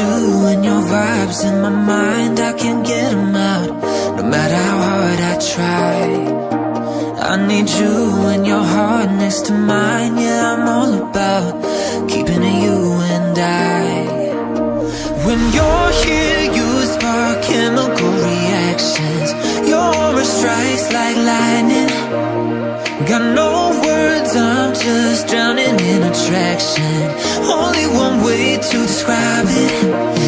you and your vibes in my mind, I can't get them out, no matter how hard I try. I need you and your heart next to mine. Yeah, I'm all about keeping it you and I. When you're here, you spark chemical reactions. Your aura strikes like lightning. Got no words, I'm just drowning in attraction. Only one way to describe it.